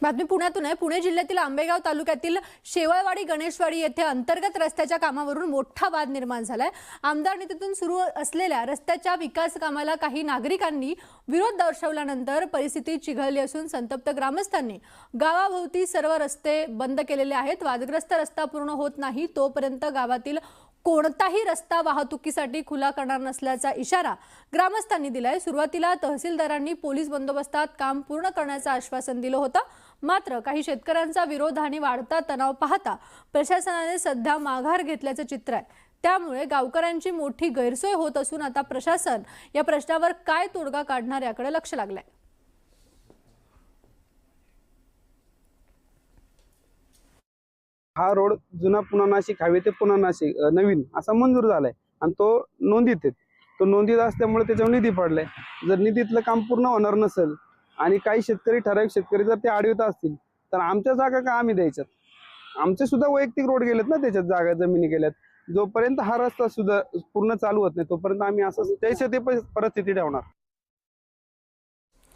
बातमी पुण्यातून आहे। पुणे जिल्ह्यातील आंबेगाव तालुक्यातील शेवळवाडी गणेशवाडी येथे अंतर्गत रस्त्याच्या कामावरून मोठा वाद निर्माण झालाय। आमदार निधीतून सुरू असलेल्या रस्त्याच्या विकास कामाला काही नागरिकांनी विरोध दर्शवल्यानंतर परिस्थिती चिघळली असून संतप्त ग्रामस्थांनी गावाभोवती सर्व रस्ते बंद केलेले आहेत। वादग्रस्त रस्ता पूर्ण होत नाही तोपर्यंत गावातील कोणताही रस्ता वाहतुकीसाठी खुला करणार नसल्याचा इशारा ग्रामस्थांनी दिलाय। सुरुवातीला तहसीलदारांनी पोलीस बंदोबस्तात काम पूर्ण करण्याचं आश्वासन दिलं होतं, मात्र काही शेतकऱ्यांचा विरोध आणि वाढता तणाव पाहता प्रशासनाने सध्या माघार घेतल्याचं चित्र आहे। त्यामुळे गावकऱ्यांची मोठी गैरसोय होत असून आता प्रशासन या प्रश्नावर काय तोडगा काढणार याकडे लक्ष लागलंय। हा रोड जुना पुणा नाशिक हायवे ते पुणा नाशिक नवीन असा मंजूर झालाय आणि तो नोंदीत आहे। तो नोंदीत असल्यामुळे त्याच्यावर निधी पडलाय। जर निधीतलं काम पूर्ण होणार नसेल आणि काही शेतकरी ठराविक शेतकरी जर ते आडवीत असतील तर आमच्या जागा का आम्ही द्यायच्यात? आमचे सुद्धा वैयक्तिक रोड गेलेत ना, त्याच्यात जागा जमिनी गेल्यात। जोपर्यंत हा रस्ता सुद्धा पूर्ण चालू होत नाही तोपर्यंत आम्ही असं त्याची परिस्थिती ठेवणार।